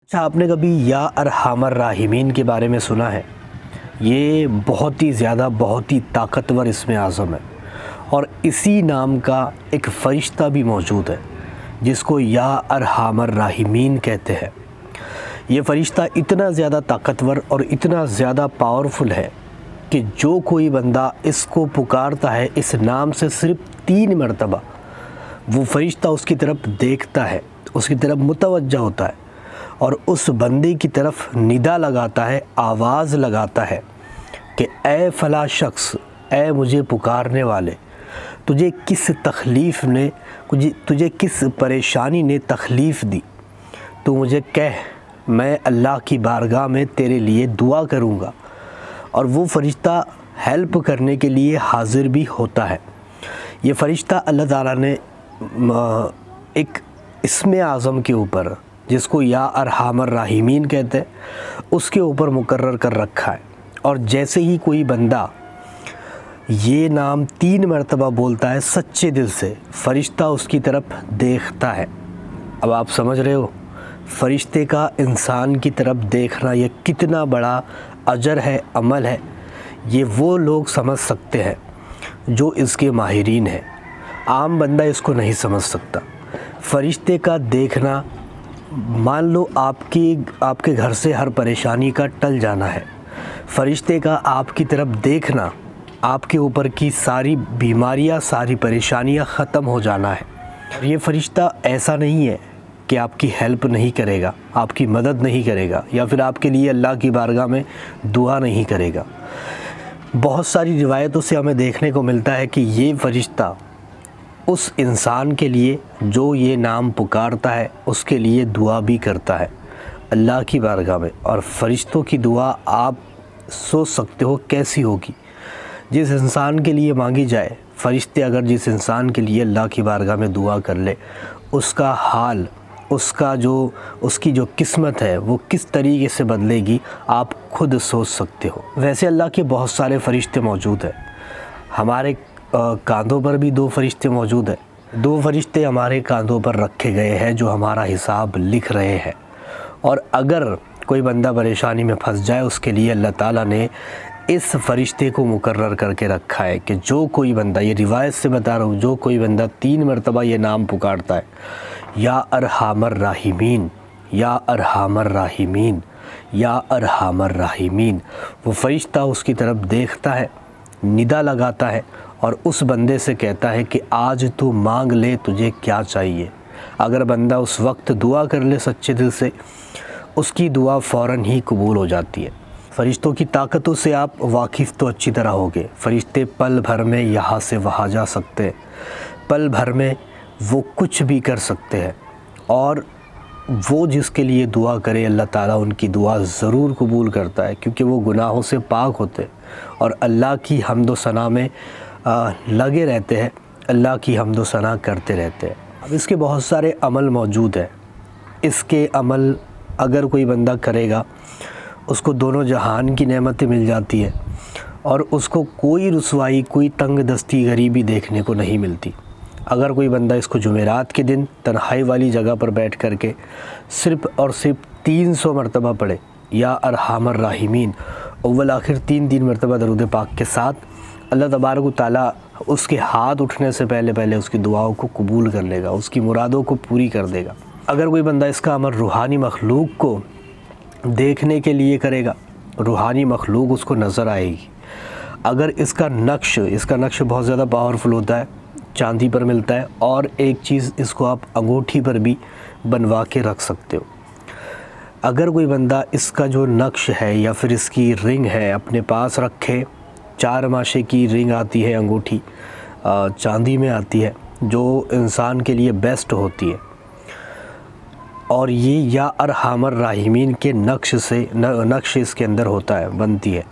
अच्छा, आपने कभी या अरहमर राहिमीन के बारे में सुना है? ये बहुत ही ज़्यादा, बहुत ही ताकतवर इसमें आज़म है और इसी नाम का एक फ़रिश्ता भी मौजूद है जिसको या अरहमर राहिमीन कहते हैं। ये फ़रिश्ता इतना ज़्यादा ताकतवर और इतना ज़्यादा पावरफुल है कि जो कोई बंदा इसको पुकारता है इस नाम से सिर्फ़ 3 मरतबा, वो फ़रिश्ता उसकी तरफ देखता है, उसकी तरफ मुतवज्जा होता है और उस बंदे की तरफ निदा लगाता है, आवाज़ लगाता है कि ऐ फ़ला शख्स, ऐ मुझे पुकारने वाले, तुझे किस तकलीफ़ ने, तुझे किस परेशानी ने तकलीफ़ दी, तू मुझे कह, मैं अल्लाह की बारगाह में तेरे लिए दुआ करूँगा। और वो फ़रिश्ता हेल्प करने के लिए हाज़िर भी होता है। ये फ़रिश्ता अल्लाह ताला ने एक इस्म आज़म के ऊपर, जिसको या अरहमर राहिमीन कहते हैं, उसके ऊपर मुकर्रर कर रखा है। और जैसे ही कोई बंदा ये नाम 3 मरतबा बोलता है सच्चे दिल से, फ़रिश्ता उसकी तरफ देखता है। अब आप समझ रहे हो फ़रिश्ते का इंसान की तरफ देखना ये कितना बड़ा अजर है, अमल है। ये वो लोग समझ सकते हैं जो इसके माहिरीन हैं। आम बंदा इसको नहीं समझ सकता। फ़रिश्ते का देखना, मान लो आपके घर से हर परेशानी का टल जाना है, फ़रिश्ते का आपकी तरफ देखना, आपके ऊपर की सारी बीमारियां, सारी परेशानियां ख़त्म हो जाना है। और ये फ़रिश्ता ऐसा नहीं है कि आपकी हेल्प नहीं करेगा, आपकी मदद नहीं करेगा या फिर आपके लिए अल्लाह की बारगाह में दुआ नहीं करेगा। बहुत सारी रिवायतों से हमें देखने को मिलता है कि ये फ़रिश्ता उस इंसान के लिए जो ये नाम पुकारता है उसके लिए दुआ भी करता है अल्लाह की बारगाह में। और फ़रिश्तों की दुआ आप सोच सकते हो कैसी होगी। जिस इंसान के लिए मांगी जाए, फ़रिश्ते अगर जिस इंसान के लिए अल्लाह की बारगाह में दुआ कर ले, उसका हाल, उसकी जो किस्मत है वो किस तरीके से बदलेगी आप खुद सोच सकते हो। वैसे अल्लाह के बहुत सारे फ़रिश्ते मौजूद हैं। हमारे कांधों पर भी 2 फ़रिश्ते मौजूद हैं। 2 फ़रिश्ते हमारे कांधों पर रखे गए हैं जो हमारा हिसाब लिख रहे हैं। और अगर कोई बंदा परेशानी में फंस जाए, उसके लिए अल्लाह ताला ने इस फ़रिश्ते को मुकर्रर करके रखा है कि जो कोई बंदा, ये रिवायत से बता रहा हूँ, जो कोई बंदा 3 मरतबा ये नाम पुकारता है, या अरहमर राहिमीन, या अरहमर राहिमीन, या अरहमर राहिमीन, वो फ़रिश्ता उसकी तरफ देखता है, निदा लगाता है और उस बंदे से कहता है कि आज तू मांग ले, तुझे क्या चाहिए। अगर बंदा उस वक्त दुआ कर ले सच्चे दिल से, उसकी दुआ फ़ौरन ही कबूल हो जाती है। फ़रिश्तों की ताकतों से आप वाकिफ़ तो अच्छी तरह होगे। फ़रिश्ते पल भर में यहाँ से वहाँ जा सकते हैं, पल भर में वो कुछ भी कर सकते हैं और वो जिसके लिए दुआ करे अल्लाह ताला उनकी दुआ ज़रूर कबूल करता है, क्योंकि वो गुनाहों से पाक होते हैं और अल्लाह की हम्द व सना में लगे रहते हैं, अल्लाह की हम्द व सना करते रहते हैं। अब इसके बहुत सारे अमल मौजूद हैं। इसके अमल अगर कोई बंदा करेगा, उसको दोनों जहान की नेमतें मिल जाती है और उसको कोई रुसवाई, कोई तंग दस्ती, गरीबी देखने को नहीं मिलती। अगर कोई बंदा इसको जुमेरात के दिन तन्हाई वाली जगह पर बैठ कर के सिर्फ़ और सिर्फ 300 मरतबा पढ़े, या अरहमर राहिमीन, अव्वल आखिर 3 मरतबा दरूद पाक के साथ, अल्लाह तबारक व तआला उसके हाथ उठने से पहले उसकी दुआओं को कबूल कर लेगा, उसकी मुरादों को पूरी कर देगा। अगर कोई बंदा इसका अमल रूहानी मखलूक को देखने के लिए करेगा, रूहानी मखलूक उसको नज़र आएगी। अगर इसका नक्श बहुत ज़्यादा पावरफुल होता है, चांदी पर मिलता है, और एक चीज़, इसको आप अंगूठी पर भी बनवा के रख सकते हो। अगर कोई बंदा इसका जो नक्श है या फिर इसकी रिंग है अपने पास रखे, 4 माशे की रिंग आती है, अंगूठी चांदी में आती है, जो इंसान के लिए बेस्ट होती है, और ये या अरहमर राहिमीन के नक्श इसके अंदर होता है, बनती है।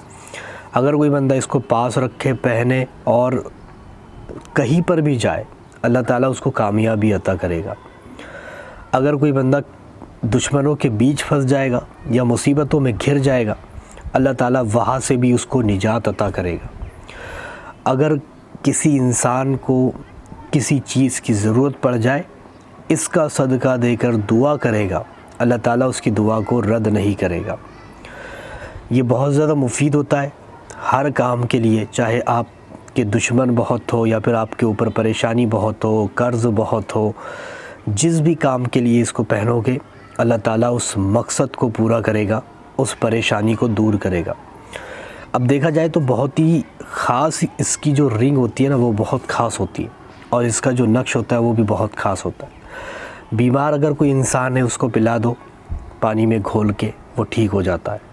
अगर कोई बंदा इसको पास रखे, पहने और कहीं पर भी जाए, अल्लाह ताला उसको कामयाबी अता करेगा। अगर कोई बंदा दुश्मनों के बीच फंस जाएगा या मुसीबतों में घिर जाएगा, अल्लाह ताला वहाँ से भी उसको निजात अता करेगा। अगर किसी इंसान को किसी चीज़ की ज़रूरत पड़ जाए, इसका सदका देकर दुआ करेगा, अल्लाह ताला उसकी दुआ को रद्द नहीं करेगा। ये बहुत ज़्यादा मुफीद होता है हर काम के लिए, चाहे आपके दुश्मन बहुत हो या फिर आपके ऊपर परेशानी बहुत हो, कर्ज़ बहुत हो, जिस भी काम के लिए इसको पहनोगे अल्लाह ताला उस मकसद को पूरा करेगा, उस परेशानी को दूर करेगा। अब देखा जाए तो बहुत ही ख़ास इसकी जो रिंग होती है ना, वो बहुत ख़ास होती है और इसका जो नक्श होता है वो भी बहुत ख़ास होता है। बीमार अगर कोई इंसान है उसको पिला दो पानी में घोल के, वो ठीक हो जाता है।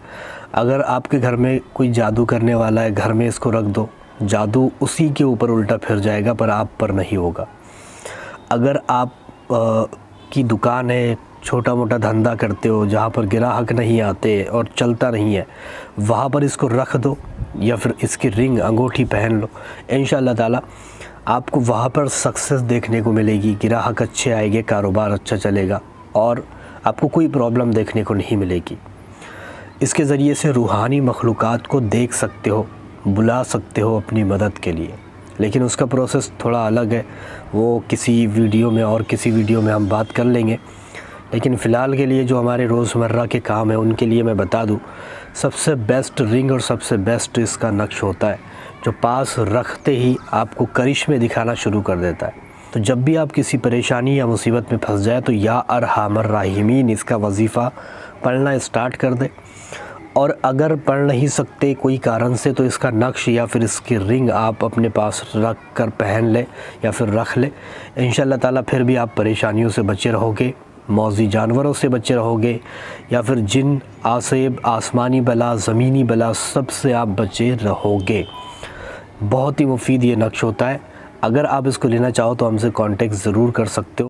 अगर आपके घर में कोई जादू करने वाला है, घर में इसको रख दो, जादू उसी के ऊपर उल्टा फिर जाएगा पर आप पर नहीं होगा। अगर आप की दुकान है, छोटा मोटा धंधा करते हो जहाँ पर ग्राहक नहीं आते और चलता नहीं है, वहाँ पर इसको रख दो या फिर इसकी रिंग अंगूठी पहन लो, इंशाअल्लाह ताला आपको वहाँ पर सक्सेस देखने को मिलेगी, ग्राहक अच्छे आएंगे, कारोबार अच्छा चलेगा और आपको कोई प्रॉब्लम देखने को नहीं मिलेगी। इसके ज़रिए से रूहानी मखलूक़ात को देख सकते हो, बुला सकते हो अपनी मदद के लिए, लेकिन उसका प्रोसेस थोड़ा अलग है, वो किसी वीडियो में और किसी वीडियो में हम बात कर लेंगे। लेकिन फ़िलहाल के लिए जो हमारे रोज़मर्रा के काम हैं उनके लिए मैं बता दूं, सबसे बेस्ट रिंग और सबसे बेस्ट इसका नक्श होता है जो पास रखते ही आपको करिश्मे दिखाना शुरू कर देता है। तो जब भी आप किसी परेशानी या मुसीबत में फंस जाए तो या अरहमर राहिमीन इसका वजीफ़ा पढ़ना स्टार्ट कर दे, और अगर पढ़ नहीं सकते कोई कारण से तो इसका नक्श या फिर इसकी रिंग आप अपने पास रख कर पहन ले या फिर रख ले, इंशाअल्लाह ताला फिर भी आप परेशानियों से बचे रहोगे, मौजी जानवरों से बचे रहोगे या फिर जिन, आसेब, आसमानी बला, ज़मीनी बला, सब से आप बचे रहोगे। बहुत ही मुफीद ये नक्श होता है। अगर आप इसको लेना चाहो तो हमसे कांटेक्ट ज़रूर कर सकते हो।